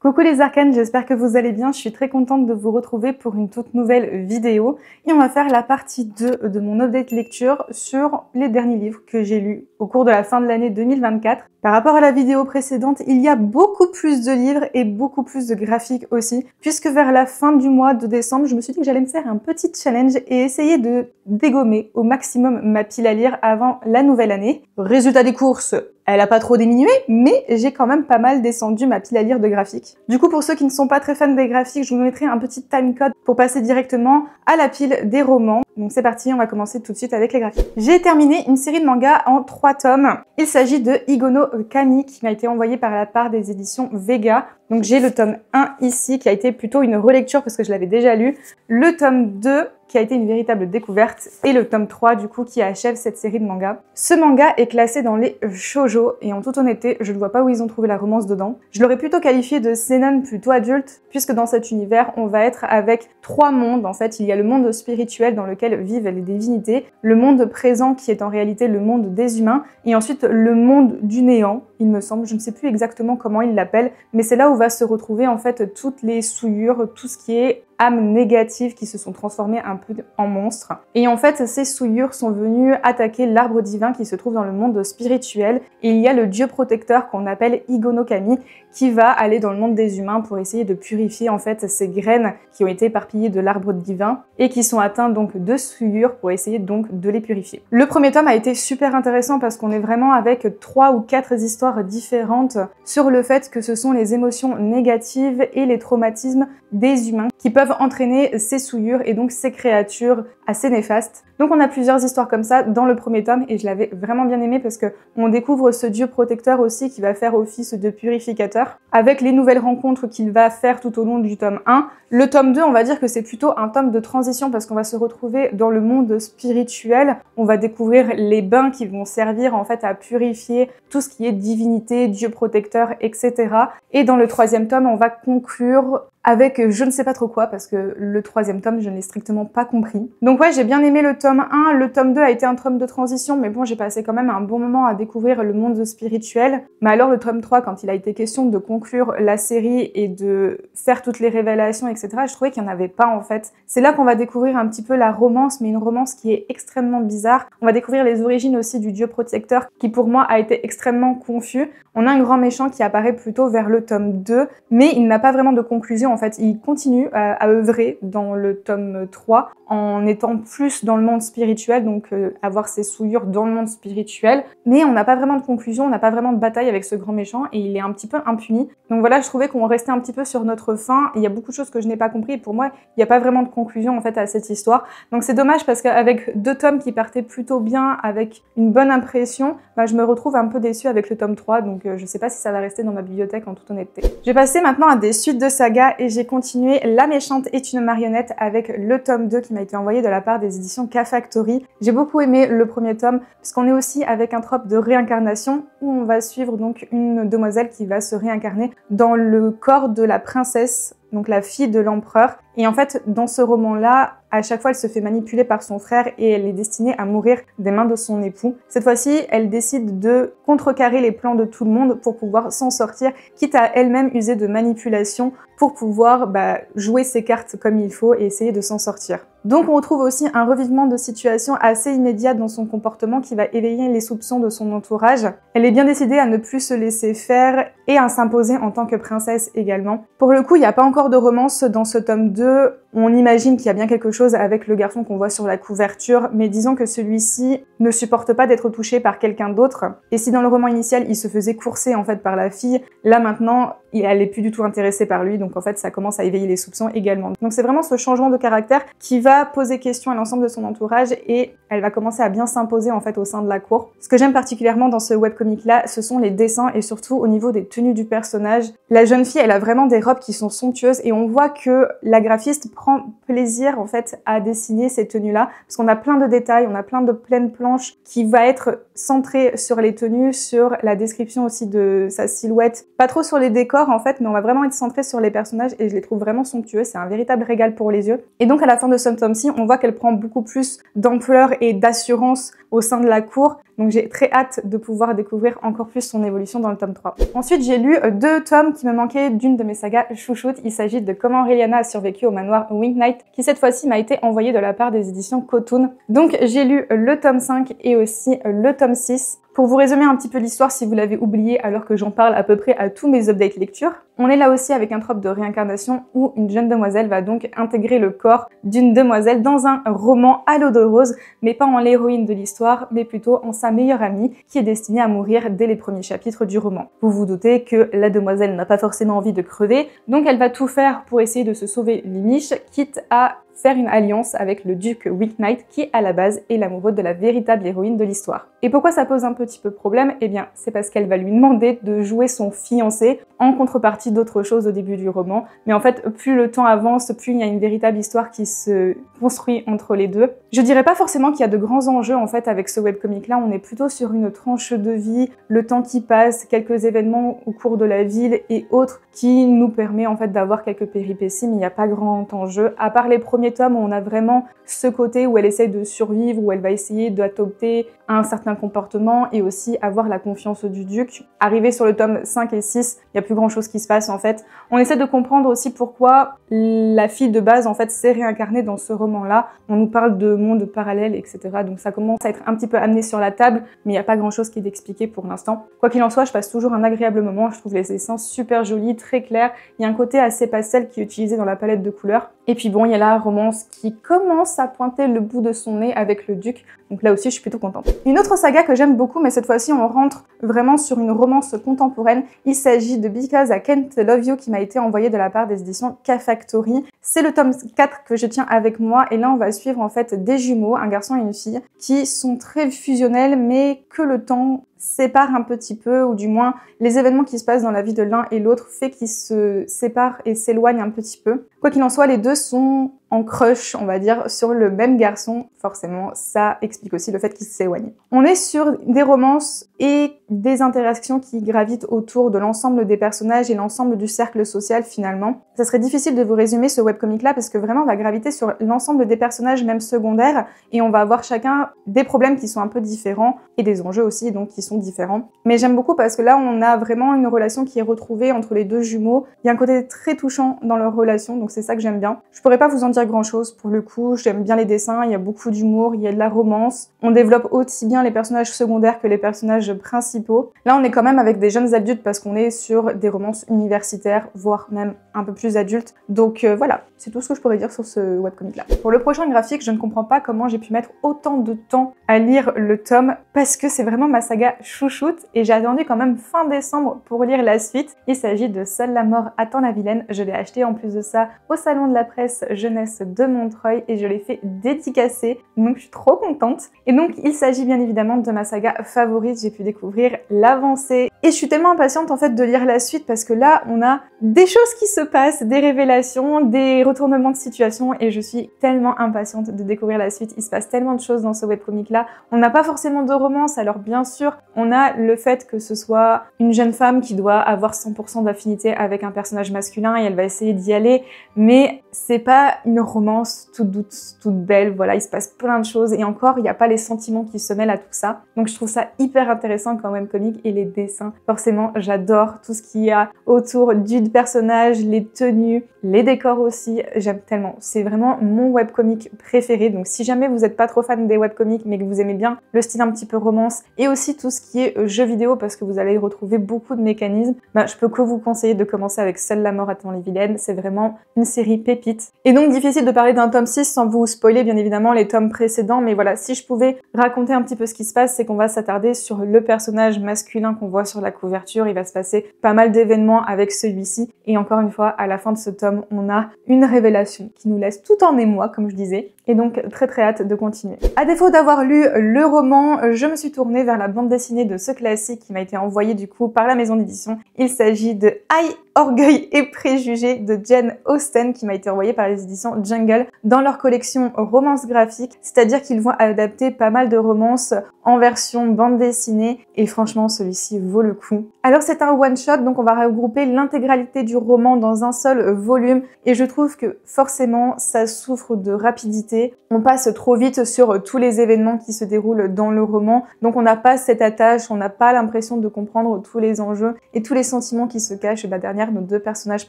Coucou les arcanes, j'espère que vous allez bien. Je suis très contente de vous retrouver pour une toute nouvelle vidéo. Et on va faire la partie 2 de mon update lecture sur les derniers livres que j'ai lus au cours de la fin de l'année 2024. Par rapport à la vidéo précédente, il y a beaucoup plus de livres et beaucoup plus de graphiques aussi, puisque vers la fin du mois de décembre, je me suis dit que j'allais me faire un petit challenge et essayer de dégommer au maximum ma pile à lire avant la nouvelle année. Résultat des courses, elle a pas trop diminué, mais j'ai quand même pas mal descendu ma pile à lire de graphiques. Du coup, pour ceux qui ne sont pas très fans des graphiques, je vous mettrai un petit timecode pour passer directement à la pile des romans. Donc c'est parti, on va commencer tout de suite avec les graphiques. J'ai terminé une série de mangas en 3 tomes. Il s'agit de Higono Kami qui m'a été envoyé par la part des éditions Vega. Donc j'ai le tome 1 ici qui a été plutôt une relecture parce que je l'avais déjà lu. Le tome 2 qui a été une véritable découverte et le tome 3 du coup qui achève cette série de mangas. Ce manga est classé dans les shoujo et en toute honnêteté, je ne vois pas où ils ont trouvé la romance dedans. Je l'aurais plutôt qualifié de seinen plutôt adulte puisque dans cet univers, on va être avec 3 mondes. En fait, il y a le monde spirituel dans lequel vivent les divinités, le monde présent qui est en réalité le monde des humains et ensuite le monde du néant, il me semble. Je ne sais plus exactement comment ils l'appellent, mais c'est là où va se retrouver en fait toutes les souillures, tout ce qui est âmes négatives qui se sont transformées un peu en monstres. Et en fait, ces souillures sont venues attaquer l'arbre divin qui se trouve dans le monde spirituel. Et il y a le dieu protecteur qu'on appelle Higono Kami qui va aller dans le monde des humains pour essayer de purifier en fait ces graines qui ont été éparpillées de l'arbre divin et qui sont atteintes donc de souillures pour essayer donc de les purifier. Le premier tome a été super intéressant parce qu'on est vraiment avec 3 ou 4 histoires différentes sur le fait que ce sont les émotions négatives et les traumatismes des humains qui peuvent entraîner ces souillures et donc ces créatures assez néfastes. Donc on a plusieurs histoires comme ça dans le premier tome et je l'avais vraiment bien aimé parce que on découvre ce dieu protecteur aussi qui va faire office de purificateur avec les nouvelles rencontres qu'il va faire tout au long du tome 1. Le tome 2, on va dire que c'est plutôt un tome de transition parce qu'on va se retrouver dans le monde spirituel. On va découvrir les bains qui vont servir en fait à purifier tout ce qui est divinité, dieu protecteur, etc. Et dans le troisième tome, on va conclure avec je ne sais pas trop quoi parce que le troisième tome, je ne l'ai strictement pas compris. Donc ouais, j'ai bien aimé le tome 1. Le tome 2 a été un tome de transition, mais bon, j'ai passé quand même un bon moment à découvrir le monde spirituel. Mais alors le tome 3, quand il a été question de conclure la série et de faire toutes les révélations, etc., je trouvais qu'il n'y en avait pas en fait. C'est là qu'on va découvrir un petit peu la romance, mais une romance qui est extrêmement bizarre. On va découvrir les origines aussi du dieu protecteur, qui pour moi a été extrêmement confus. On a un grand méchant qui apparaît plutôt vers le tome 2, mais il n'a pas vraiment de conclusion. En fait, il continue à œuvrer dans le tome 3 en étant plus dans le monde spirituel, donc avoir ses souillures dans le monde spirituel. Mais on n'a pas vraiment de conclusion, on n'a pas vraiment de bataille avec ce grand méchant et il est un petit peu impuni. Donc voilà, je trouvais qu'on restait un petit peu sur notre fin. Il y a beaucoup de choses que je n'ai pas compris et pour moi, il n'y a pas vraiment de conclusion en fait à cette histoire. Donc c'est dommage parce qu'avec 2 tomes qui partaient plutôt bien, avec une bonne impression, bah, je me retrouve un peu déçue avec le tome 3. Donc je sais pas si ça va rester dans ma bibliothèque en toute honnêteté. Je vais passer maintenant à des suites de saga et j'ai continué La méchante est une marionnette avec le tome 2 qui m'a été envoyé de la part des éditions K-Factory. J'ai beaucoup aimé le premier tome parce qu'on est aussi avec un trope de réincarnation où on va suivre donc une demoiselle qui va se réincarner dans le corps de la princesse, donc la fille de l'empereur. Et en fait, dans ce roman-là, à chaque fois, elle se fait manipuler par son frère et elle est destinée à mourir des mains de son époux. Cette fois-ci, elle décide de contrecarrer les plans de tout le monde pour pouvoir s'en sortir, quitte à elle-même user de manipulation pour pouvoir jouer ses cartes comme il faut et essayer de s'en sortir. Donc on retrouve aussi un revivement de situation assez immédiat dans son comportement qui va éveiller les soupçons de son entourage. Elle est bien décidée à ne plus se laisser faire et à s'imposer en tant que princesse également. Pour le coup, il n'y a pas encore de romance dans ce tome 2. On imagine qu'il y a bien quelque chose avec le garçon qu'on voit sur la couverture, mais disons que celui-ci ne supporte pas d'être touché par quelqu'un d'autre. Et si dans le roman initial, il se faisait courser en fait par la fille, là maintenant, elle est plus du tout intéressée par lui, donc en fait ça commence à éveiller les soupçons également. Donc c'est vraiment ce changement de caractère qui va poser question à l'ensemble de son entourage et elle va commencer à bien s'imposer en fait au sein de la cour. Ce que j'aime particulièrement dans ce webcomic là, ce sont les dessins et surtout au niveau des tenues du personnage. La jeune fille, elle a vraiment des robes qui sont somptueuses et on voit que la graphiste prend plaisir en fait à dessiner ces tenues-là parce qu'on a plein de détails, on a plein de pleines planches qui va être centrées sur les tenues, sur la description aussi de sa silhouette, pas trop sur les décors en fait, mais on va vraiment être centré sur les personnages et je les trouve vraiment somptueux, c'est un véritable régal pour les yeux. Et donc à la fin de ce tome-ci, on voit qu'elle prend beaucoup plus d'ampleur et d'assurance au sein de la cour, Donc j'ai très hâte de pouvoir découvrir encore plus son évolution dans le tome 3. Ensuite, j'ai lu 2 tomes qui me manquaient d'une de mes sagas chouchoutes. Il s'agit de Comment Aureliana a survécu au manoir Wink Knight, qui cette fois-ci m'a été envoyé de la part des éditions Cotoon. Donc j'ai lu le tome 5 et aussi le tome 6. Pour vous résumer un petit peu l'histoire si vous l'avez oublié alors que j'en parle à peu près à tous mes updates lecture, on est là aussi avec un trope de réincarnation où une jeune demoiselle va donc intégrer le corps d'une demoiselle dans un roman à l'eau de rose, mais pas en l'héroïne de l'histoire, mais plutôt en sa meilleure amie qui est destinée à mourir dès les premiers chapitres du roman. Vous vous doutez que la demoiselle n'a pas forcément envie de crever, donc elle va tout faire pour essayer de se sauver l'imiche, quitte à faire une alliance avec le duc Wink Knight qui à la base est l'amoureux de la véritable héroïne de l'histoire. Et pourquoi ça pose un petit peu problème? Eh bien c'est parce qu'elle va lui demander de jouer son fiancé en contrepartie d'autres choses au début du roman, mais en fait plus le temps avance, plus il y a une véritable histoire qui se construit entre les deux. Je dirais pas forcément qu'il y a de grands enjeux en fait avec ce webcomic là, on est plutôt sur une tranche de vie, le temps qui passe, quelques événements au cours de la ville et autres qui nous permet en fait d'avoir quelques péripéties, mais il n'y a pas grand enjeu, à part les premiers tomes où on a vraiment ce côté où elle essaye de survivre, où elle va essayer d'adopter un certain comportement et aussi avoir la confiance du duc. Arrivé sur le tome 5 et 6, il n'y a plus grand chose qui se passe en fait. On essaie de comprendre aussi pourquoi la fille de base en fait s'est réincarnée dans ce roman-là. On nous parle de mondes parallèles, etc. Donc ça commence à être un petit peu amené sur la table, mais il n'y a pas grand chose qui est expliqué pour l'instant. Quoi qu'il en soit, je passe toujours un agréable moment. Je trouve les dessins super jolis, très clairs. Il y a un côté assez pastel qui est utilisé dans la palette de couleurs. Et puis bon, il y a la romance qui commence à pointer le bout de son nez avec le duc. Donc là aussi, je suis plutôt contente. Une autre saga que j'aime beaucoup, mais cette fois-ci, on rentre vraiment sur une romance contemporaine. Il s'agit de Because I Can't Love You qui m'a été envoyé de la part des éditions K-Factory. C'est le tome 4 que je tiens avec moi et là, on va suivre en fait des jumeaux, un garçon et une fille, qui sont très fusionnels, mais que le temps sépare un petit peu, ou du moins les événements qui se passent dans la vie de l'un et l'autre fait qu'ils se séparent et s'éloignent un petit peu. Quoi qu'il en soit, les deux sont en crush, on va dire, sur le même garçon. Forcément, ça explique aussi le fait qu'ils s'éloignent. On est sur des romances et des interactions qui gravitent autour de l'ensemble des personnages et l'ensemble du cercle social finalement. Ça serait difficile de vous résumer ce webcomic là parce que vraiment on va graviter sur l'ensemble des personnages même secondaires et on va avoir chacun des problèmes qui sont un peu différents et des enjeux aussi donc qui sont différents. Mais j'aime beaucoup parce que là on a vraiment une relation qui est retrouvée entre les deux jumeaux. Il y a un côté très touchant dans leur relation donc c'est ça que j'aime bien. Je pourrais pas vous en dire grand chose pour le coup, j'aime bien les dessins, il y a beaucoup d'humour, il y a de la romance. On développe aussi bien les personnages secondaires que les personnages principaux. Là on est quand même avec des jeunes adultes parce qu'on est sur des romances universitaires, voire même un peu plus adultes. Donc voilà, c'est tout ce que je pourrais dire sur ce webcomic là. Pour le prochain graphique, je ne comprends pas comment j'ai pu mettre autant de temps à lire le tome parce que c'est vraiment ma saga chouchoute et j'ai attendu quand même fin décembre pour lire la suite. Il s'agit de Seule la mort attend la vilaine. Je l'ai acheté en plus de ça au salon de la presse jeunesse de Montreuil et je l'ai fait dédicacer, donc je suis trop contente. Et donc il s'agit bien évidemment de ma saga favorite, j'ai pu découvrir l'avancée et je suis tellement impatiente en fait de lire la suite parce que là on a des choses qui se passent, des révélations, des retournements de situation et je suis tellement impatiente de découvrir la suite. Il se passe tellement de choses dans ce webcomic là. On n'a pas forcément de romance, alors bien sûr on a le fait que ce soit une jeune femme qui doit avoir 100% d'affinité avec un personnage masculin et elle va essayer d'y aller, mais c'est pas une romance toute douce, toute belle, voilà, il se passe plein de choses et encore il n'y a pas les sentiments qui se mêlent à tout ça. Donc je trouve ça hyper intéressant quand même comique et les dessins, forcément j'adore tout ce qu'il y a autour du personnage, les tenues, les décors aussi, j'aime tellement. C'est vraiment mon webcomic préféré, donc si jamais vous n'êtes pas trop fan des webcomics mais que vous aimez bien le style un petit peu romance et aussi tout ce qui est jeu vidéo parce que vous allez y retrouver beaucoup de mécanismes, je peux que vous conseiller de commencer avec Seule la mort attend les vilaines, c'est vraiment une série pépite. Et donc difficile de parler d'un tome 6 sans vous spoiler bien évidemment les tomes précédents, mais voilà, si je pouvais raconter un petit peu ce qui se passe, c'est qu'on va s'attarder sur le personnage masculin qu'on voit sur la couverture, il va se passer pas mal d'événements avec celui-ci, et encore une fois, à la fin de ce tome, on a une révélation qui nous laisse tout en émoi, comme je disais, et donc très hâte de continuer. À défaut d'avoir lu le roman, je me suis tournée vers la bande dessinée de ce classique qui m'a été envoyé du coup par la maison d'édition. Il s'agit de I Orgueil et préjugés de Jane Austen qui m'a été envoyé par les éditions Jungle dans leur collection romance graphique, c'est-à-dire qu'ils vont adapter pas mal de romances en version bande dessinée et franchement celui-ci vaut le coup. Alors c'est un one-shot, donc on va regrouper l'intégralité du roman dans un seul volume et je trouve que forcément ça souffre de rapidité. On passe trop vite sur tous les événements qui se déroulent dans le roman, donc on n'a pas cette attache, on n'a pas l'impression de comprendre tous les enjeux et tous les sentiments qui se cachent derrière nos deux personnages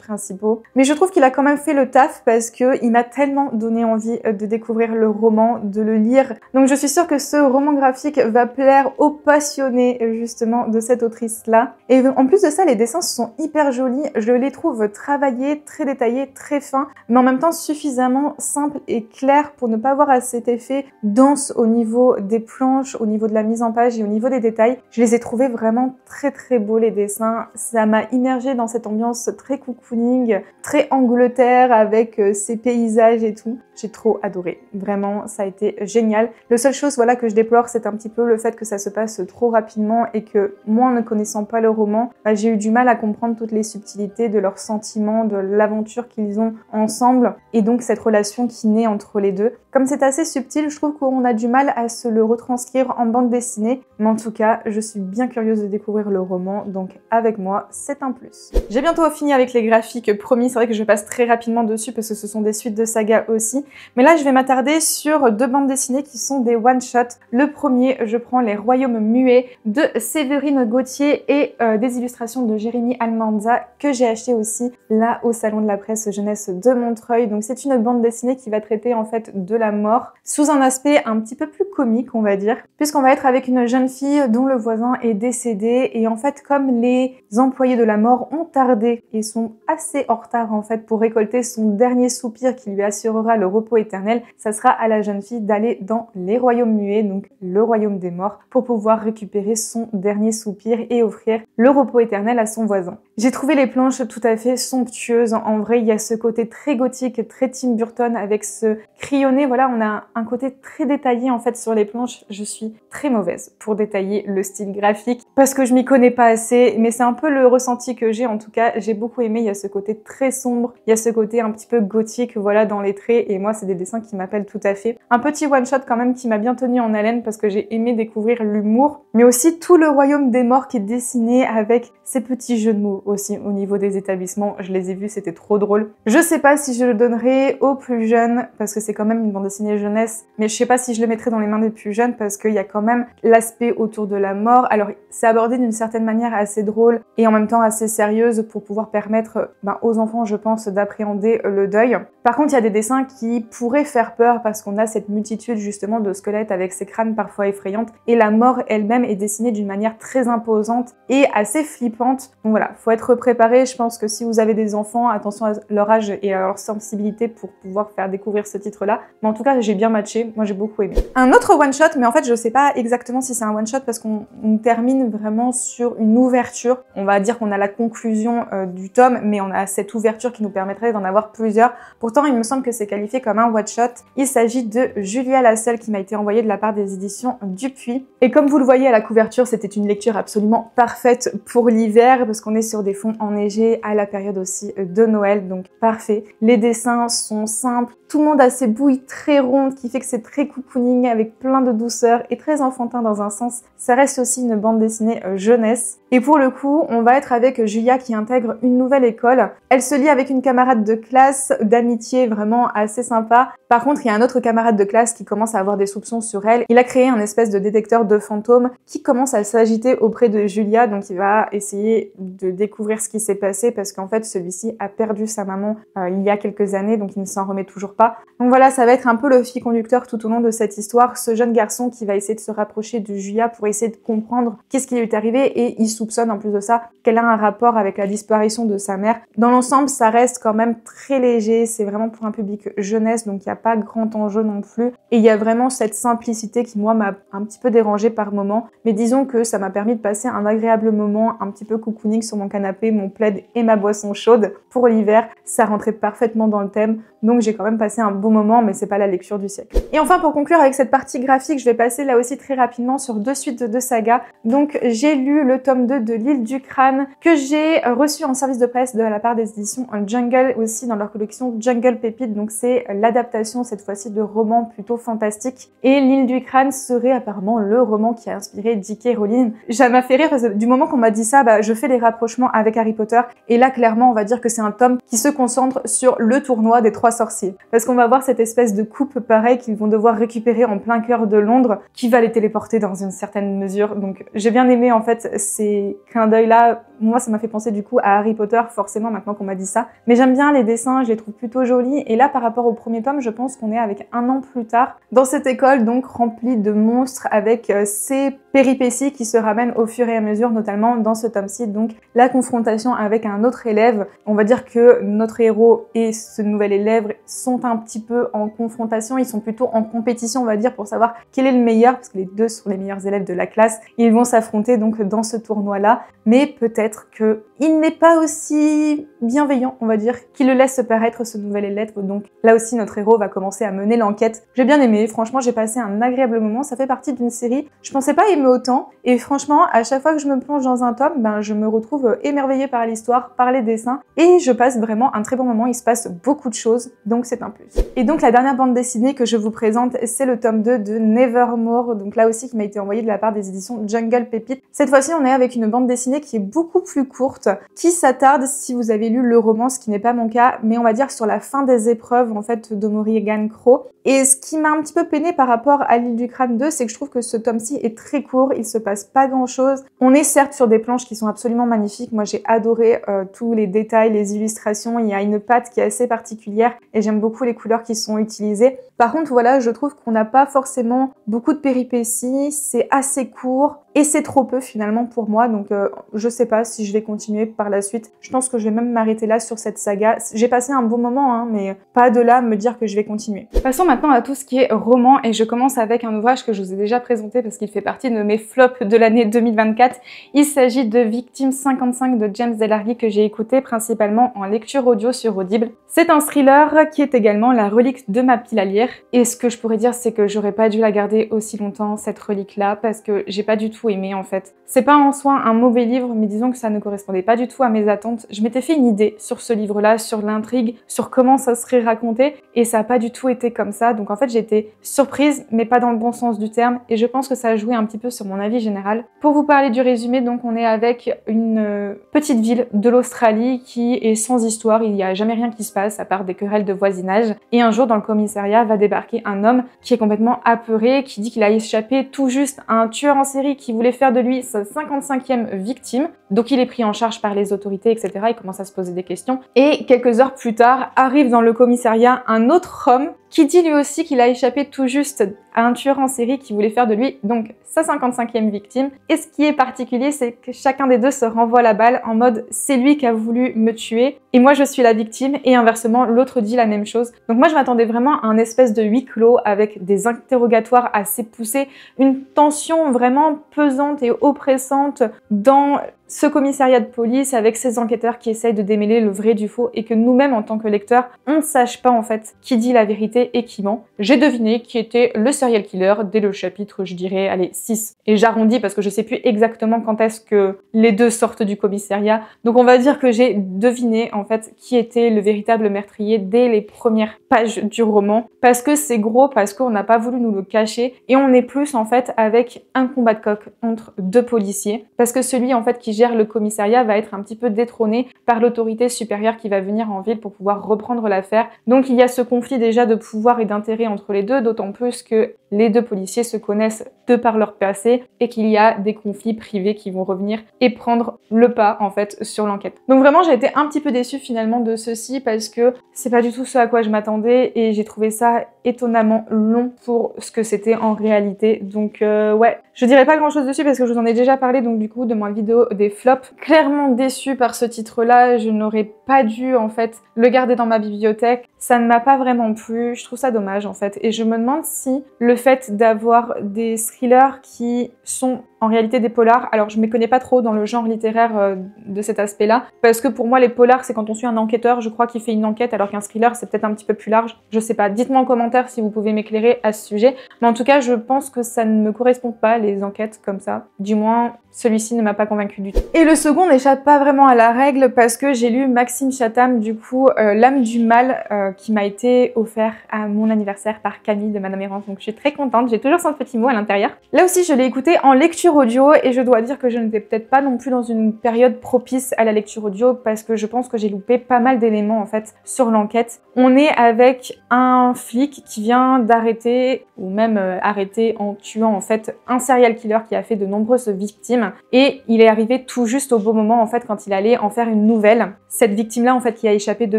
principaux. Mais je trouve qu'il a quand même fait le taf parce que il m'a tellement donné envie de découvrir le roman, de le lire. Donc je suis sûre que ce roman graphique va plaire aux passionnés justement de cette autrice-là. Et en plus de ça, les dessins sont hyper jolis. Je les trouve travaillés, très détaillés, très fins, mais en même temps suffisamment simples et clairs pour ne pas avoir à cet effet dense au niveau des planches, au niveau de la mise en page et au niveau des détails. Je les ai trouvés vraiment très beaux les dessins. Ça m'a immergée dans cette ambiance très cocooning, très Angleterre avec ses paysages et tout. J'ai trop adoré. Vraiment, ça a été génial. La seule chose voilà, que je déplore, c'est un petit peu le fait que ça se passe trop rapidement et que moi, ne connaissant pas le roman, j'ai eu du mal à comprendre toutes les subtilités de leurs sentiments, de l'aventure qu'ils ont ensemble et donc cette relation qui naît entre les deux. Comme c'est assez subtil, je trouve qu'on a du mal à se le retranscrire en bande dessinée, mais en tout cas, je suis bien curieuse de découvrir le roman, donc avec moi, c'est un plus. J'ai bientôt fini avec les graphiques, promis, c'est vrai que je passe très rapidement dessus parce que ce sont des suites de sagas aussi, mais là je vais m'attarder sur deux bandes dessinées qui sont des one-shots. Le premier, je prends Les Royaumes Muets de Séverine Gauthier et des illustrations de Jérémy Almanza que j'ai acheté aussi là au Salon de la Presse Jeunesse de Montreuil. Donc c'est une bande dessinée qui va traiter en fait de la mort sous un aspect un petit peu plus comique on va dire, puisqu'on va être avec une jeune fille dont le voisin est décédé et en fait comme les employés de la mort ont tardé et sont assez en retard en fait pour récolter son dernier soupir qui lui assurera le repos éternel, ça sera à la jeune fille d'aller dans les royaumes muets, donc le royaume des morts, pour pouvoir récupérer son dernier soupir et offrir le repos éternel à son voisin. J'ai trouvé les planches tout à fait somptueuses. En vrai, il y a ce côté très gothique, très Tim Burton avec ce crayonné. Voilà, on a un côté très détaillé en fait sur les planches. Je suis très mauvaise pour détailler le style graphique parce que je m'y connais pas assez, mais c'est un peu le ressenti que j'ai. En tout cas, j'ai beaucoup aimé. Il y a ce côté très sombre, il y a ce côté un petit peu gothique, voilà, dans les traits. Et moi, c'est des dessins qui m'appellent tout à fait. Un petit one-shot quand même qui m'a bien tenu en haleine parce que j'ai aimé découvrir l'humour, mais aussi tout le royaume des morts qui est dessiné avec ces petits jeux de mots aussi au niveau des établissements. Je les ai vus, c'était trop drôle. Je sais pas si je le donnerai aux plus jeunes parce que c'est quand même une bande dessinée jeunesse, mais je sais pas si je le mettrai dans les mains des plus jeunes parce qu'il y a quand même l'aspect autour de la mort. Alors c'est abordé d'une certaine manière assez drôle et en même temps assez sérieuse pour pouvoir permettre aux enfants, je pense, d'appréhender le deuil. Par contre, il y a des dessins qui pourraient faire peur parce qu'on a cette multitude justement de squelettes avec ces crânes parfois effrayantes et la mort elle-même est dessinée d'une manière très imposante et assez flippante. Donc voilà, faut être préparé. Je pense que si vous avez des enfants, attention à leur âge et à leur sensibilité pour pouvoir faire découvrir ce titre-là. Mais en tout cas, j'ai bien matché. Moi, j'ai beaucoup aimé. Un autre one-shot, mais en fait, je sais pas exactement si c'est un one-shot parce qu'on termine vraiment sur une ouverture. On va dire qu'on a la conclusion du tome, mais on a cette ouverture qui nous permettrait d'en avoir plusieurs. Pourtant, il me semble que c'est qualifié comme un one-shot. Il s'agit de Julia la Seule qui m'a été envoyée de la part des éditions Dupuis. Et comme vous le voyez à la couverture, c'était une lecture absolument parfaite pour l'hiver parce qu'on est sur des fonds enneigés à la période aussi de Noël, donc parfait. Les dessins sont simples, tout le monde a ses bouilles très rondes qui fait que c'est très cocooning avec plein de douceur et très enfantin dans un sens. Ça reste aussi une bande dessinée jeunesse. Et pour le coup, on va être avec Julia qui intègre une nouvelle école. Elle se lie avec une camarade de classe d'amitié vraiment assez sympa. Par contre, il y a un autre camarade de classe qui commence à avoir des soupçons sur elle. Il a créé un espèce de détecteur de fantômes qui commence à s'agiter auprès de Julia, donc il va essayer de découvrir ce qui s'est passé parce qu'en fait, celui-ci a perdu sa maman il y a quelques années, donc il ne s'en remet toujours pas. Donc voilà, ça va être un peu le fil conducteur tout au long de cette histoire. Ce jeune garçon qui va essayer de se rapprocher de Julia pour essayer de comprendre qu'est-ce qui lui est arrivé et il soupçonne en plus de ça qu'elle a un rapport avec la disparition de sa mère. Dans l'ensemble, ça reste quand même très léger, c'est vraiment pour un public jeunesse. jeunesse, donc il n'y a pas grand enjeu non plus. Et il y a vraiment cette simplicité qui, moi, m'a un petit peu dérangée par moment. Mais disons que ça m'a permis de passer un agréable moment, un petit peu cocooning sur mon canapé, mon plaid et ma boisson chaude. Pour l'hiver, ça rentrait parfaitement dans le thème. Donc j'ai quand même passé un bon moment, mais c'est pas la lecture du siècle. Et enfin, pour conclure avec cette partie graphique, je vais passer là aussi très rapidement sur 2 suites de sagas. Donc j'ai lu le tome 2 de L'Île du Crâne, que j'ai reçu en service de presse de la part des éditions Jungle, aussi dans leur collection Jungle Pépite. Donc c'est l'adaptation cette fois-ci de romans plutôt fantastiques. Et L'Île du Crâne serait apparemment le roman qui a inspiré J.K. Rowling. Ça m'a fait rire parce que du moment qu'on m'a dit ça, je fais les rapprochements avec Harry Potter. Et là, clairement, on va dire que c'est un tome qui se concentre sur le tournoi des 3 sorciers. Parce qu'on va voir cette espèce de coupe pareil qu'ils vont devoir récupérer en plein cœur de Londres, qui va les téléporter dans une certaine mesure. Donc j'ai bien aimé en fait ces clins d'œil-là. Moi, ça m'a fait penser du coup à Harry Potter, forcément, maintenant qu'on m'a dit ça. Mais j'aime bien les dessins, je les trouve plutôt jolis. Et là, par rapport au premier tome, je pense qu'on est avec 1 an plus tard, dans cette école donc remplie de monstres, avec ces péripéties qui se ramènent au fur et à mesure, notamment dans ce tome-ci. Donc la confrontation avec un autre élève. On va dire que notre héros et ce nouvel élève sont un petit peu en confrontation. Ils sont plutôt en compétition, on va dire, pour savoir quel est le meilleur, parce que les deux sont les meilleurs élèves de la classe. Ils vont s'affronter donc dans ce tournoi-là. Mais peut-être qu'il n'est pas aussi bienveillant, on va dire, qu'il le laisse paraître ce nouvel élève. Donc là aussi, notre héros va commencer à mener l'enquête. J'ai bien aimé, franchement, j'ai passé un agréable moment. Ça fait partie d'une série, je pensais pas aimer autant. Et franchement, à chaque fois que je me plonge dans un tome, je me retrouve émerveillée par l'histoire, par les dessins. Et je passe vraiment un très bon moment. Il se passe beaucoup de choses, donc c'est un plus. Et donc la dernière bande dessinée que je vous présente, c'est le tome 2 de Nevermore. Donc là aussi, qui m'a été envoyé de la part des éditions Jungle Pépite. Cette fois-ci, on est avec une bande dessinée qui est beaucoup plus courte, qui s'attarde, si vous avez lu le roman, ce qui n'est pas mon cas, mais on va dire sur la fin des épreuves en fait de Morrigan Crow. Et ce qui m'a un petit peu peiné par rapport à L'Île du Crâne 2, c'est que je trouve que ce tome-ci est très court, il se passe pas grand-chose. On est certes sur des planches qui sont absolument magnifiques, moi j'ai adoré tous les détails, les illustrations, il y a une patte qui est assez particulière et j'aime beaucoup les couleurs qui sont utilisées. Par contre, voilà, je trouve qu'on n'a pas forcément beaucoup de péripéties, c'est assez court et c'est trop peu finalement pour moi, donc je sais pas si je vais continuer par la suite. Je pense que je vais même m'arrêter là sur cette saga. J'ai passé un bon moment, hein, mais pas de là me dire que je vais continuer. Passons maintenant à tout ce qui est roman et je commence avec un ouvrage que je vous ai déjà présenté parce qu'il fait partie de mes flops de l'année 2024. Il s'agit de Victime 55 de James Delargy que j'ai écouté principalement en lecture audio sur Audible. C'est un thriller qui est également la relique de ma pile à lire et ce que je pourrais dire c'est que j'aurais pas dû la garder aussi longtemps cette relique là parce que j'ai pas du tout aimé en fait. C'est pas en soi un mauvais livre mais disons que ça ne correspondait pas du tout à mes attentes. Je m'étais fait une idée sur ce livre-là, sur l'intrigue, sur comment ça serait raconté et ça a pas du tout été comme ça. Donc en fait j'ai été surprise mais pas dans le bon sens du terme et je pense que ça a joué un petit peu sur mon avis général. Pour vous parler du résumé, donc on est avec une petite ville de l'Australie qui est sans histoire, il n'y a jamais rien qui se passe à part des querelles de voisinage et un jour dans le commissariat va débarquer un homme qui est complètement apeuré, qui dit qu'il a échappé tout juste à un tueur en série qui voulait faire de lui sa 55e victime. Donc il est pris en charge par les autorités, etc. Il commence à se poser des questions. Et quelques heures plus tard, arrive dans le commissariat un autre homme qui dit lui aussi qu'il a échappé tout juste à un tueur en série qui voulait faire de lui donc sa 55e victime. Et ce qui est particulier, c'est que chacun des deux se renvoie la balle en mode c'est lui qui a voulu me tuer et moi je suis la victime et inversement l'autre dit la même chose. Donc moi je m'attendais vraiment à un espèce de huis clos avec des interrogatoires assez poussés, une tension vraiment pesante et oppressante dans ce commissariat de police avec ces enquêteurs qui essayent de démêler le vrai du faux et que nous-mêmes en tant que lecteurs, on ne sache pas en fait qui dit la vérité et qui ment. J'ai deviné qui était le serial killer dès le chapitre, je dirais, allez, 6. Et j'arrondis parce que je sais plus exactement quand est-ce que les deux sortent du commissariat. Donc on va dire que j'ai deviné en fait qui était le véritable meurtrier dès les premières pages du roman. Parce que c'est gros, parce qu'on n'a pas voulu nous le cacher et on est plus en fait avec un combat de coq entre deux policiers. Parce que celui en fait qui gère le commissariat va être un petit peu détrôné par l'autorité supérieure qui va venir en ville pour pouvoir reprendre l'affaire. Donc il y a ce conflit déjà de pouvoir et d'intérêt entre les deux, d'autant plus que les deux policiers se connaissent de par leur passé et qu'il y a des conflits privés qui vont revenir et prendre le pas en fait sur l'enquête. Donc vraiment j'ai été un petit peu déçue finalement de ceci parce que c'est pas du tout ce à quoi je m'attendais et j'ai trouvé ça étonnamment long pour ce que c'était en réalité. Donc ouais, je dirais pas grand chose dessus parce que je vous en ai déjà parlé donc du coup de ma vidéo des flops. Clairement déçue par ce titre là, je n'aurais pas dû en fait le garder dans ma bibliothèque. Ça ne m'a pas vraiment plu, je trouve ça dommage en fait. Et je me demande si le fait d'avoir des thrillers qui sont en réalité des polars, alors je ne me connais pas trop dans le genre littéraire de cet aspect-là, parce que pour moi les polars c'est quand on suit un enquêteur, je crois qu'il fait une enquête, alors qu'un thriller c'est peut-être un petit peu plus large, je sais pas, dites-moi en commentaire si vous pouvez m'éclairer à ce sujet, mais en tout cas je pense que ça ne me correspond pas les enquêtes comme ça, du moins celui-ci ne m'a pas convaincu du tout. Et le second n'échappe pas vraiment à la règle parce que j'ai lu Maxime Chatham, du coup L'âme du mal, qui m'a été offert à mon anniversaire par Camille de Madame Errance, donc je suis très contente, j'ai toujours son petit mot à l'intérieur. Là aussi je l'ai écouté en lecture audio et je dois dire que je n'étais peut-être pas non plus dans une période propice à la lecture audio parce que je pense que j'ai loupé pas mal d'éléments en fait sur l'enquête. On est avec un flic qui vient d'arrêter ou même arrêter en tuant en fait un serial killer qui a fait de nombreuses victimes et il est arrivé tout juste au bon moment en fait quand il allait en faire une nouvelle. Cette victime-là en fait qui a échappé de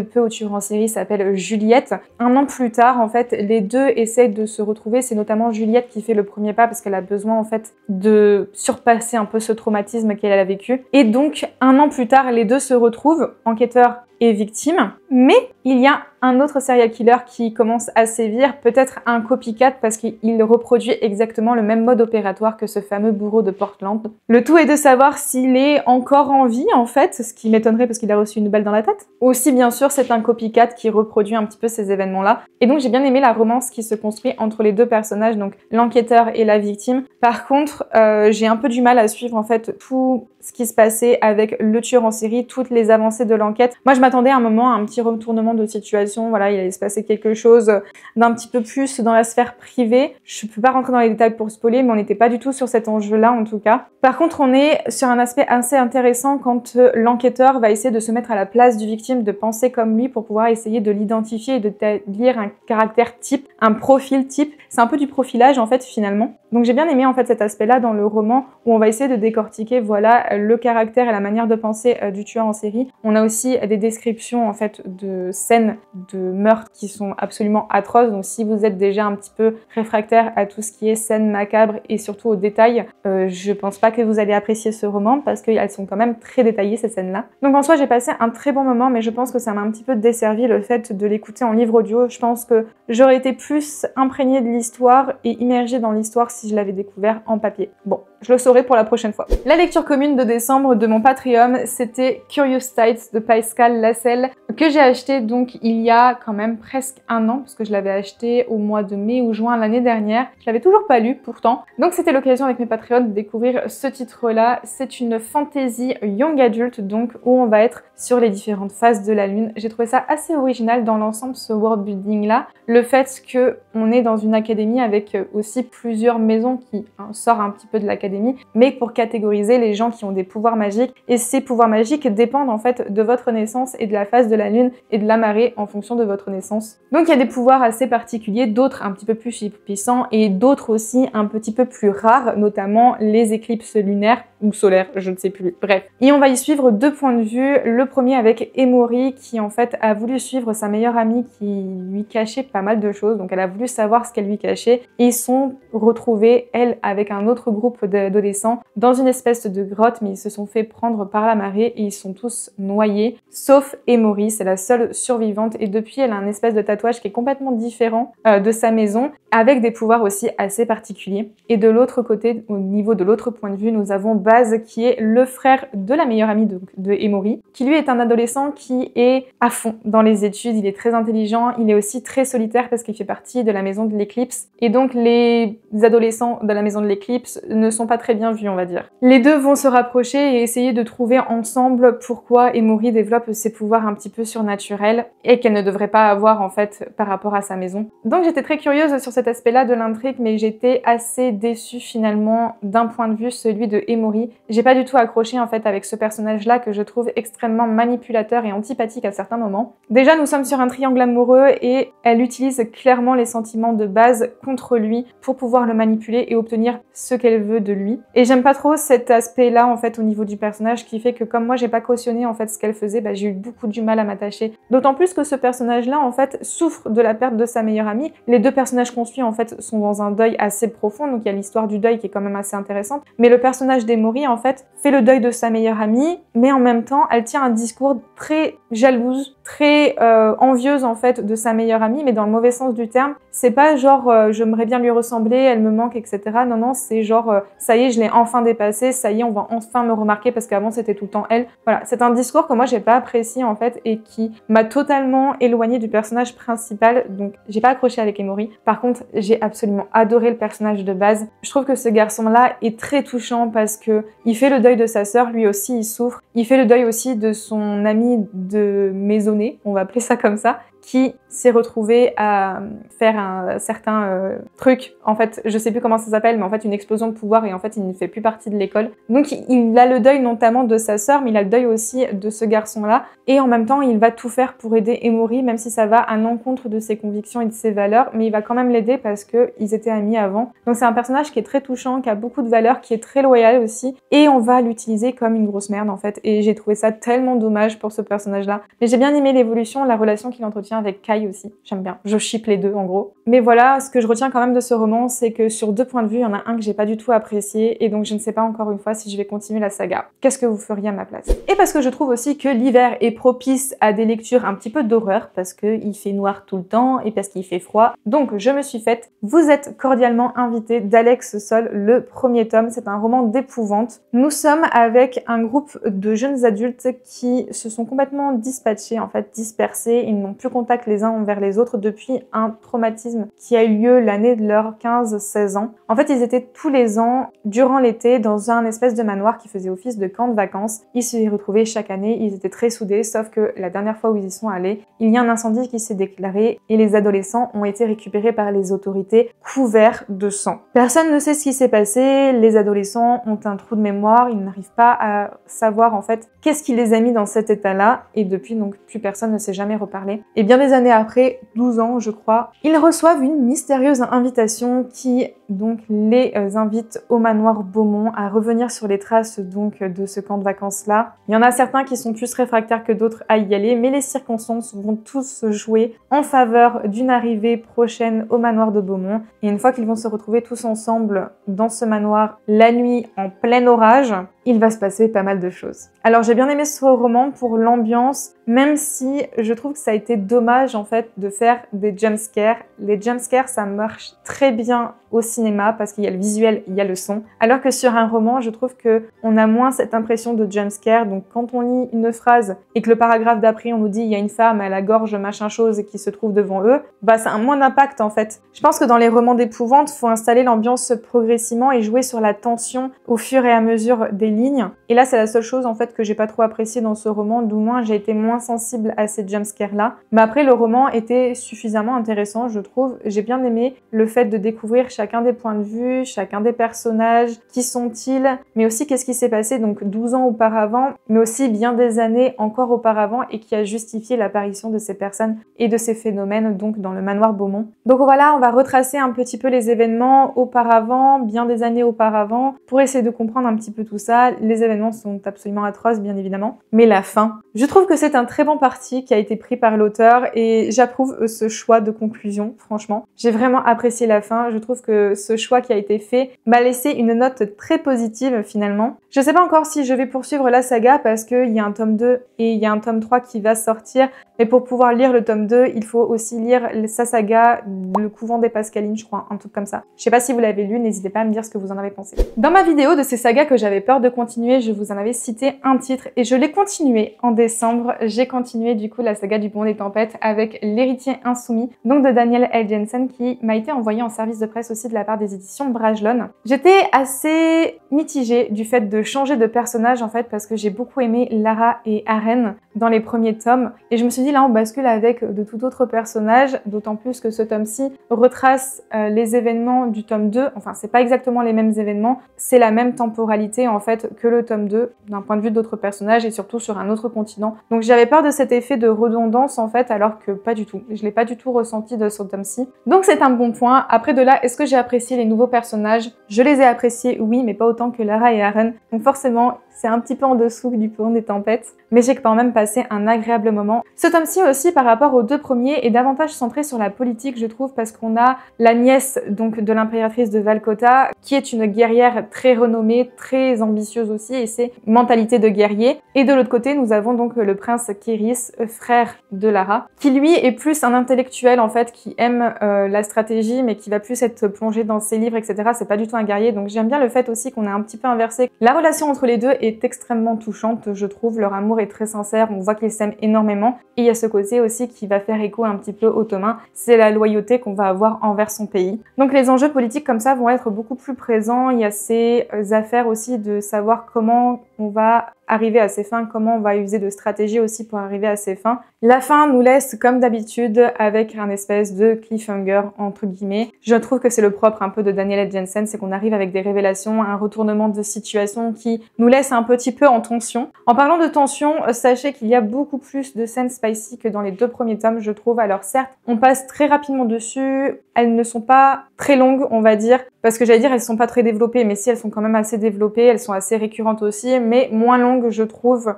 peu au tueur en série s'appelle Juliette. Un an plus tard en fait les deux essaient de se retrouver, c'est notamment Juliette qui fait le premier pas parce qu'elle a besoin en fait de surpasser un peu ce traumatisme qu'elle a vécu. Et donc un an plus tard les deux se retrouvent, enquêteurs et victime, mais il y a un autre serial killer qui commence à sévir, peut-être un copycat parce qu'il reproduit exactement le même mode opératoire que ce fameux bourreau de Portland. Le tout est de savoir s'il est encore en vie en fait, ce qui m'étonnerait parce qu'il a reçu une balle dans la tête. Aussi bien sûr c'est un copycat qui reproduit un petit peu ces événements-là. Et donc j'ai bien aimé la romance qui se construit entre les deux personnages, donc l'enquêteur et la victime. Par contre, j'ai un peu du mal à suivre en fait tout ce qui se passait avec le tueur en série, toutes les avancées de l'enquête. Moi je m'attendais à un moment à un petit retournement de situation, voilà, il allait se passer quelque chose d'un petit peu plus dans la sphère privée. Je peux pas rentrer dans les détails pour spoiler, mais on n'était pas du tout sur cet enjeu-là en tout cas. Par contre, on est sur un aspect assez intéressant quand l'enquêteur va essayer de se mettre à la place du victime, de penser comme lui pour pouvoir essayer de l'identifier et de lire un caractère type, un profil type. C'est un peu du profilage en fait finalement. Donc j'ai bien aimé en fait cet aspect-là dans le roman où on va essayer de décortiquer voilà le caractère et la manière de penser du tueur en série. On a aussi des descriptions en fait de scènes de meurtres qui sont absolument atroces. Donc si vous êtes déjà un petit peu réfractaire à tout ce qui est scènes macabres et surtout aux détails, je pense pas que vous allez apprécier ce roman parce qu'elles sont quand même très détaillées ces scènes-là. Donc en soi j'ai passé un très bon moment, mais je pense que ça m'a un petit peu desservi le fait de l'écouter en livre audio. Je pense que j'aurais été plus imprégnée de l'histoire et immergée dans l'histoire si je l'avais découvert en papier. Bon, je le saurai pour la prochaine fois. La lecture commune de décembre de mon Patreon, c'était Curious Tides de Pascal Lascelles, que j'ai acheté donc il y a quand même presque un an, parce que je l'avais acheté au mois de mai ou juin l'année dernière. Je l'avais toujours pas lu pourtant. Donc c'était l'occasion avec mes Patreons de découvrir ce titre-là. C'est une fantasy young adult, donc où on va être sur les différentes phases de la lune. J'ai trouvé ça assez original dans l'ensemble, ce world building là. Le fait que on est dans une académie avec aussi plusieurs maisons qui sortent un petit peu de l'académie, mais pour catégoriser les gens qui ont des pouvoirs magiques. Et ces pouvoirs magiques dépendent en fait de votre naissance et de la phase de la lune et de la marée en fonction de votre naissance. Donc il y a des pouvoirs assez particuliers, d'autres un petit peu plus puissants et d'autres aussi un petit peu plus rares, notamment les éclipses lunaires ou solaires, je ne sais plus. Bref. Et on va y suivre deux points de vue. Le premier avec Emory qui en fait a voulu suivre sa meilleure amie qui lui cachait pas mal de choses. Donc elle a voulu savoir ce qu'elle lui cachait. Et ils sont retrouvés, elle avec un autre groupe d'adolescents, dans une espèce de grotte, mais ils se sont fait prendre par la marée et ils sont tous noyés. Sauf Emory, c'est la seule survivante. Et depuis, elle a un espèce de tatouage qui est complètement différent de sa maison, avec des pouvoirs aussi assez particuliers. Et de l'autre côté, au niveau de l'autre point de vue, nous avons Baz qui est le frère de la meilleure amie de Emory, qui lui est un adolescent qui est à fond dans les études, il est très intelligent, il est aussi très solitaire parce qu'il fait partie de la maison de l'éclipse. Et donc les adolescents de la maison de l'éclipse ne sont pas très bien vus, on va dire. Les deux vont se rapprocher et essayer de trouver ensemble pourquoi Emory développe ses pouvoirs un petit peu surnaturels et qu'elle ne devrait pas avoir en fait par rapport à sa maison. Donc j'étais très curieuse sur cet aspect-là de l'intrigue, mais j'étais assez déçue finalement d'un point de vue, celui de Emory, Emori. J'ai pas du tout accroché en fait avec ce personnage-là que je trouve extrêmement manipulateur et antipathique à certains moments. Déjà, nous sommes sur un triangle amoureux et elle utilise clairement les sentiments de base contre lui pour pouvoir le manipuler et obtenir ce qu'elle veut de lui. Et j'aime pas trop cet aspect-là en fait au niveau du personnage qui fait que comme moi j'ai pas cautionné en fait ce qu'elle faisait, j'ai eu beaucoup du mal à m'attacher. D'autant plus que ce personnage-là en fait souffre de la perte de sa meilleure amie. Les deux personnages qu'on suit en fait sont dans un deuil assez profond, donc il y a l'histoire du deuil qui est quand même assez intéressante. Mais le personnage d'Emori en fait fait le deuil de sa meilleure amie, mais en même temps elle tient un discours très jalouse, très envieuse en fait de sa meilleure amie, mais dans le mauvais sens du terme. C'est pas genre j'aimerais bien lui ressembler, elle me manque, etc. Non, non, c'est genre ça y est, je l'ai enfin dépassé, ça y est, on va enfin me remarquer parce qu'avant c'était tout le temps elle. Voilà, c'est un discours que moi j'ai pas apprécié en fait et qui m'a totalement éloignée du personnage principal, donc j'ai pas accroché avec Emori. Par contre, j'ai absolument adoré le personnage de base. Je trouve que ce garçon-là est très touchant parce que il fait le deuil de sa sœur, lui aussi il souffre. Il fait le deuil aussi de son ami de maisonnée, on va appeler ça comme ça, qui s'est retrouvé à faire un certain truc. En fait, je sais plus comment ça s'appelle, mais en fait une explosion de pouvoir et en fait il ne fait plus partie de l'école. Donc il a le deuil notamment de sa sœur, mais il a le deuil aussi de ce garçon-là. Et en même temps, il va tout faire pour aider Emori, même si ça va à l'encontre de ses convictions et de ses valeurs, mais il va quand même l'aider parce qu'ils étaient amis avant. Donc c'est un personnage qui est très touchant, qui a beaucoup de valeurs, qui est très loyal aussi, et on va l'utiliser comme une grosse merde en fait. Et j'ai trouvé ça tellement dommage pour ce personnage-là. Mais j'ai bien aimé l'évolution, la relation qu'il entretient avec Kai aussi. J'aime bien. Je ship les deux en gros. Mais voilà, ce que je retiens quand même de ce roman, c'est que sur deux points de vue, il y en a un que j'ai pas du tout apprécié et donc je ne sais pas encore une fois si je vais continuer la saga. Qu'est-ce que vous feriez à ma place? Et parce que je trouve aussi que l'hiver est propice à des lectures un petit peu d'horreur parce qu'il fait noir tout le temps et parce qu'il fait froid. Donc je me suis faite Vous êtes cordialement invité d'Alex Sol, le premier tome. C'est un roman d'épouvante. Nous sommes avec un groupe de jeunes adultes qui se sont complètement dispatchés, en fait dispersés. Ils n'ont plus contact les uns envers les autres depuis un traumatisme qui a eu lieu l'année de leurs 15-16 ans. En fait, ils étaient tous les ans, durant l'été, dans un espèce de manoir qui faisait office de camp de vacances. Ils s'y retrouvaient chaque année, ils étaient très soudés, sauf que la dernière fois où ils y sont allés, il y a un incendie qui s'est déclaré et les adolescents ont été récupérés par les autorités couverts de sang. Personne ne sait ce qui s'est passé, les adolescents ont un trou de mémoire, ils n'arrivent pas à savoir en fait qu'est-ce qui les a mis dans cet état-là et depuis donc plus personne ne s'est jamais reparlé. Et bien des années après, 12 ans je crois, ils reçoivent une mystérieuse invitation qui donc les invite au manoir Beaumont à revenir sur les traces donc de ce camp de vacances là. Il y en a certains qui sont plus réfractaires que d'autres à y aller, mais les circonstances vont tous se jouer en faveur d'une arrivée prochaine au manoir de Beaumont. Et une fois qu'ils vont se retrouver tous ensemble dans ce manoir la nuit en plein orage, il va se passer pas mal de choses. Alors j'ai bien aimé ce roman pour l'ambiance, même si je trouve que ça a été dommage en fait de faire des jumpscares. Les jumpscares ça marche très bien au cinéma parce qu'il y a le visuel, il y a le son. Alors que sur un roman, je trouve que on a moins cette impression de jumpscare. Donc quand on lit une phrase et que le paragraphe d'après on nous dit il y a une femme à la gorge machin chose qui se trouve devant eux, ça a moins d'impact en fait. Je pense que dans les romans d'épouvante, faut installer l'ambiance progressivement et jouer sur la tension au fur et à mesure des lignes. Et là c'est la seule chose en fait que j'ai pas trop apprécié dans ce roman, d'où moins j'ai été moins sensible à ces jumpscares là. Mais après le roman était suffisamment intéressant, je trouve. J'ai bien aimé le fait de découvrir chacun des points de vue, chacun des personnages, qui sont-ils, mais aussi qu'est-ce qui s'est passé donc 12 ans auparavant, mais aussi bien des années encore auparavant et qui a justifié l'apparition de ces personnes et de ces phénomènes donc dans le manoir Beaumont. Donc voilà, on va retracer un petit peu les événements auparavant, bien des années auparavant, pour essayer de comprendre un petit peu tout ça. Les événements sont absolument atroces bien évidemment, mais la fin, je trouve que c'est un très bon parti qui a été pris par l'auteur et j'approuve ce choix de conclusion, franchement. J'ai vraiment apprécié la fin, je trouve que ce choix qui a été fait m'a laissé une note très positive finalement. Je sais pas encore si je vais poursuivre la saga parce qu'il y a un tome 2 et il y a un tome 3 qui va sortir, mais pour pouvoir lire le tome 2, il faut aussi lire sa saga, Le couvent des Pascalines, je crois, un truc comme ça. Je sais pas si vous l'avez lu, n'hésitez pas à me dire ce que vous en avez pensé. Dans ma vidéo de ces sagas que j'avais peur de continuer, je vous en avais cité un titre et je l'ai continué en décembre. J'ai continué du coup la saga du Pont des Tempêtes avec L'Héritier Insoumis, donc de Daniel L. Jensen, qui m'a été envoyé en service de presse aussi de la part des éditions Brajlon. J'étais assez mitigée du fait de changer de personnage en fait parce que j'ai beaucoup aimé Lara et Aren. dans les premiers tomes. Et je me suis dit, là, on bascule avec de tout autre personnage, d'autant plus que ce tome-ci retrace les événements du tome 2. Enfin, c'est pas exactement les mêmes événements, c'est la même temporalité, en fait, que le tome 2, d'un point de vue d'autres personnages et surtout sur un autre continent. Donc, j'avais peur de cet effet de redondance, en fait, alors que pas du tout. Je l'ai pas du tout ressenti de ce tome-ci. Donc, c'est un bon point. Après, de là, est-ce que j'ai apprécié les nouveaux personnages? Je les ai appréciés, oui, mais pas autant que Lara et Aren. Donc, forcément, c'est un petit peu en dessous du pont des tempêtes, mais j'ai quand même passé un agréable moment. Ce tome-ci aussi, par rapport aux deux premiers, est davantage centré sur la politique, je trouve, parce qu'on a la nièce donc de l'impératrice de Valcota, qui est une guerrière très renommée, très ambitieuse aussi, et c'est mentalité de guerrier. Et de l'autre côté, nous avons donc le prince Kyrys, frère de Lara, qui lui est plus un intellectuel en fait, qui aime la stratégie, mais qui va plus être plongé dans ses livres, etc. C'est pas du tout un guerrier, donc j'aime bien le fait aussi qu'on a un petit peu inversé. La relation entre les deux est extrêmement touchante, je trouve. Leur amour est très sincère, on voit qu'ils s'aiment énormément. Et il y a ce côté aussi qui va faire écho un petit peu ottoman, c'est la loyauté qu'on va avoir envers son pays. Donc les enjeux politiques comme ça vont être beaucoup plus présents. Il y a ces affaires aussi de savoir comment on va arriver à ses fins, comment on va user de stratégie aussi pour arriver à ses fins. La fin nous laisse comme d'habitude avec un espèce de cliffhanger entre guillemets. Je trouve que c'est le propre un peu de Daniela Jensen, c'est qu'on arrive avec des révélations, un retournement de situation qui nous laisse un petit peu en tension. En parlant de tension, sachez qu'il y a beaucoup plus de scènes spicy que dans les deux premiers tomes, je trouve. Alors certes, on passe très rapidement dessus, elles ne sont pas très longues, on va dire, parce que j'allais dire elles sont pas très développées, mais si elles sont quand même assez développées, elles sont assez récurrentes aussi, mais moins longues je trouve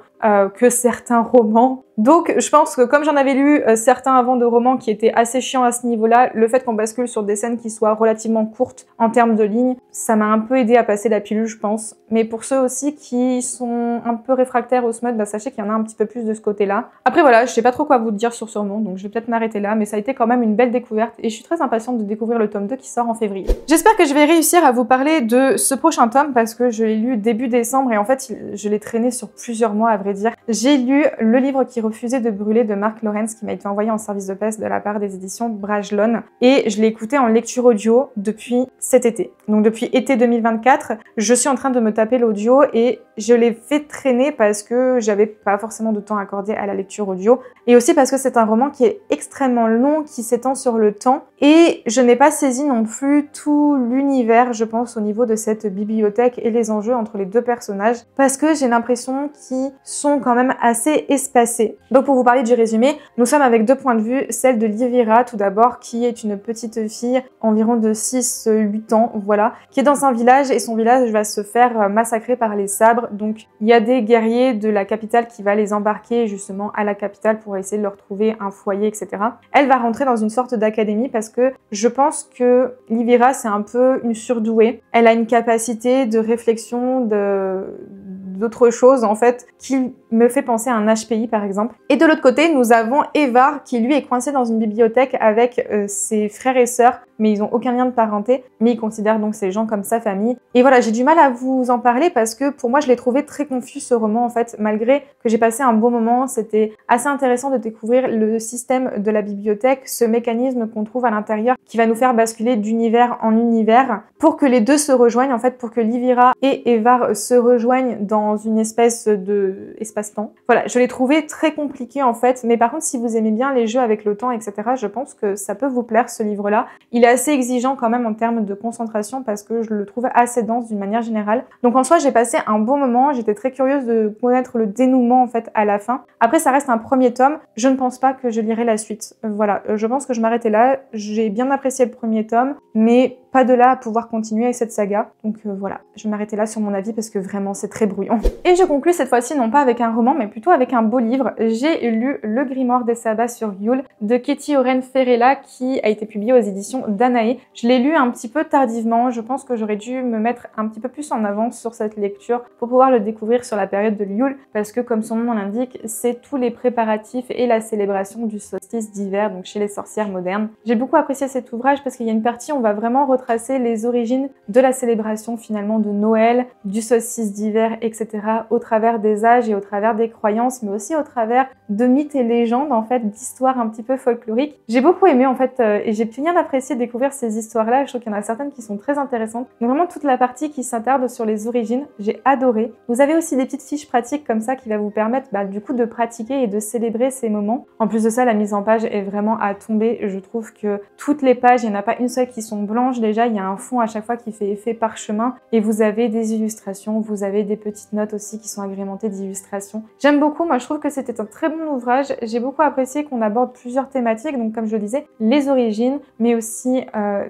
que certains romans. Donc je pense que comme j'en avais lu certains avant de romans qui étaient assez chiants à ce niveau-là, le fait qu'on bascule sur des scènes qui soient relativement courtes en termes de lignes, ça m'a un peu aidé à passer la pilule je pense. Mais pour ceux aussi qui sont un peu réfractaires au smut, bah, sachez qu'il y en a un petit peu plus de ce côté-là. Après voilà, je sais pas trop quoi vous dire sur ce roman, donc je vais peut-être m'arrêter là, mais ça a été quand même une belle découverte et je suis très impatiente de découvrir le tome 2 qui sort en février. J'espère que je vais réussir à vous parler de ce prochain tome parce que je l'ai lu début décembre et en fait je l'ai traîné sur plusieurs mois à vrai dire. J'ai lu le livre qui refusait de brûler de Mark Lawrence qui m'a été envoyé en service de presse de la part des éditions Brajlon et je l'ai écouté en lecture audio depuis cet été. Donc depuis été 2024, je suis en train de me taper l'audio et je l'ai fait traîner parce que j'avais pas forcément de temps accordé à la lecture audio et aussi parce que c'est un roman qui est extrêmement long, qui s'étend sur le temps et je n'ai pas saisi non plus tout l'univers, je pense, au niveau de cette bibliothèque et les enjeux entre les deux personnages parce que j'ai l'impression qu'ils sont quand même assez espacés. Donc pour vous parler du résumé, nous sommes avec deux points de vue, celle de Livira tout d'abord qui est une petite fille environ de 6-8 ans, voilà, qui est dans un village et son village va se faire massacrer par les sabres. Donc il y a des guerriers de la capitale qui va les embarquer justement à la capitale pour essayer de leur trouver un foyer, etc. Elle va rentrer dans une sorte d'académie parce que je pense que Livira c'est un peu une surdouée. Elle a une capacité de réflexion, d'autres choses en fait qui me fait penser à un HPI par exemple. Et de l'autre côté, nous avons Evar qui lui est coincé dans une bibliothèque avec ses frères et sœurs, mais ils ont aucun lien de parenté, mais il considère donc ces gens comme sa famille. Et voilà, j'ai du mal à vous en parler parce que pour moi, je l'ai trouvé très confus ce roman en fait, malgré que j'ai passé un bon moment. C'était assez intéressant de découvrir le système de la bibliothèque, ce mécanisme qu'on trouve à l'intérieur qui va nous faire basculer d'univers en univers pour que les deux se rejoignent en fait, pour que Livira et Evar se rejoignent dans une espèce de espace-temps. Voilà, je l'ai trouvé très compliqué en fait, mais par contre si vous aimez bien les jeux avec le temps, etc., je pense que ça peut vous plaire ce livre-là. Il est assez exigeant quand même en termes de concentration parce que je le trouve assez dense d'une manière générale. Donc en soi, j'ai passé un bon moment, j'étais très curieuse de connaître le dénouement en fait à la fin. Après, ça reste un premier tome, je ne pense pas que je lirai la suite. Voilà, je pense que je m'arrêtais là, j'ai bien apprécié le premier tome, mais pas de là à pouvoir continuer avec cette saga. Donc voilà, je vais m'arrêter là sur mon avis parce que vraiment c'est très bruyant. Et je conclue cette fois-ci non pas avec un roman, mais plutôt avec un beau livre. J'ai lu Le Grimoire des Sabbats sur Yule de Katie Oren Ferrella qui a été publié aux éditions Danae. Je l'ai lu un petit peu tardivement, je pense que j'aurais dû me mettre un petit peu plus en avance sur cette lecture pour pouvoir le découvrir sur la période de Yule parce que comme son nom l'indique, c'est tous les préparatifs et la célébration du solstice d'hiver, donc chez les sorcières modernes. J'ai beaucoup apprécié cet ouvrage parce qu'il y a une partie où on va vraiment retracer les origines de la célébration finalement de Noël, du solstice d'hiver, etc. au travers des âges et au travers des croyances, mais aussi au travers de mythes et légendes, en fait, d'histoires un petit peu folkloriques. J'ai beaucoup aimé, en fait, et j'ai bien apprécié découvrir ces histoires-là. Je trouve qu'il y en a certaines qui sont très intéressantes. Donc vraiment, toute la partie qui s'attarde sur les origines, j'ai adoré. Vous avez aussi des petites fiches pratiques comme ça qui va vous permettre, du coup, de pratiquer et de célébrer ces moments. En plus de ça, la mise en page est vraiment à tomber. Je trouve que toutes les pages, il n'y en a pas une seule qui sont blanches. Déjà, il y a un fond à chaque fois qui fait effet parchemin et vous avez des illustrations, vous avez des petites notes aussi qui sont agrémentées d'illustrations. J'aime beaucoup, moi je trouve que c'était un très bon ouvrage. J'ai beaucoup apprécié qu'on aborde plusieurs thématiques, donc comme je le disais, les origines, mais aussi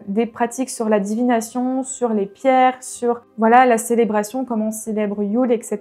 des pratiques sur la divination, sur les pierres, sur voilà la célébration, comment on célèbre Yule, etc.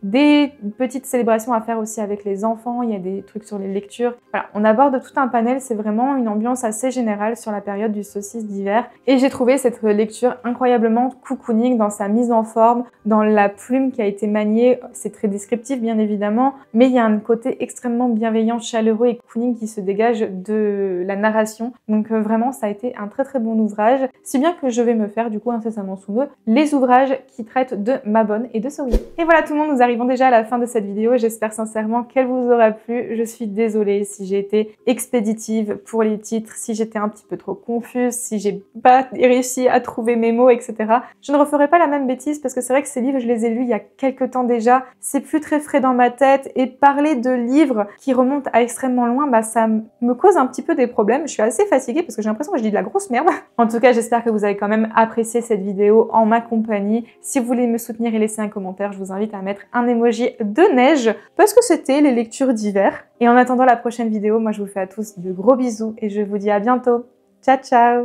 Des petites célébrations à faire aussi avec les enfants, il y a des trucs sur les lectures. Voilà, on aborde tout un panel, c'est vraiment une ambiance assez générale sur la période du solstice d'hiver. Et j'ai trouvé cette lecture incroyablement cocooning dans sa mise en forme, dans la plume qui a été maniée. C'est très descriptif bien évidemment, mais il y a un côté extrêmement bienveillant, chaleureux et cocooning qui se dégage de la narration. Donc vraiment, ça a été un très très bon ouvrage, si bien que je vais me faire du coup incessamment sous peu les ouvrages qui traitent de Mabon et de Zoé. Et voilà tout le monde, nous arrivons déjà à la fin de cette vidéo. J'espère sincèrement qu'elle vous aura plu. Je suis désolée si j'ai été expéditive pour les titres, si j'étais un petit peu trop confuse, si j'ai pas réussi à trouver mes mots, etc. Je ne referai pas la même bêtise parce que c'est vrai que ces livres, je les ai lus il y a quelques temps déjà. C'est plus très frais dans ma tête et parler de livres qui remontent à extrêmement loin, ça me cause un petit peu des problèmes. Je suis assez fatiguée parce que j'ai l'impression que je dis de la grosse merde. En tout cas, j'espère que vous avez quand même apprécié cette vidéo en ma compagnie. Si vous voulez me soutenir et laisser un commentaire, je vous invite à mettre un emoji de neige parce que c'était les lectures d'hiver. Et en attendant la prochaine vidéo, moi je vous fais à tous de gros bisous et je vous dis à bientôt. Ciao ciao!